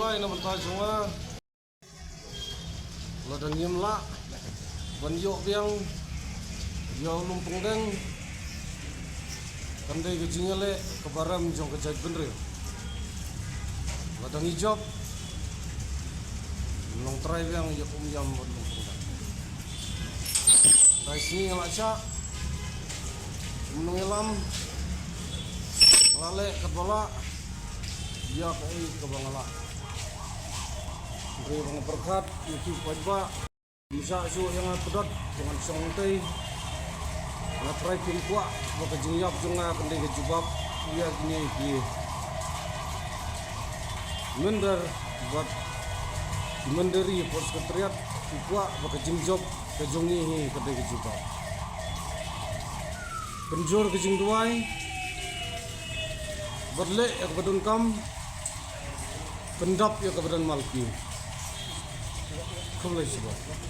mulai na banta junga la dan yem la ban yo biang yo lumpung deng kandai ke jingale ke baram jong ke jai benre la dan hijab long trai biang yo yam ban lumpung deng dai sini ngalak sya mengelam lale ke bola ya ke bangala beri bang berkat yuki pajba bisa su yang pedot dengan songtei na trai pin kwa baka jingyap junga kende ke jubab ya gini ki mender buat menderi pos ketriat kwa baka jingjob ke jongi hi kende ke jubab penjor ke jingduai berle ya kebadan kam pendap ya kebadan malki kembali sebab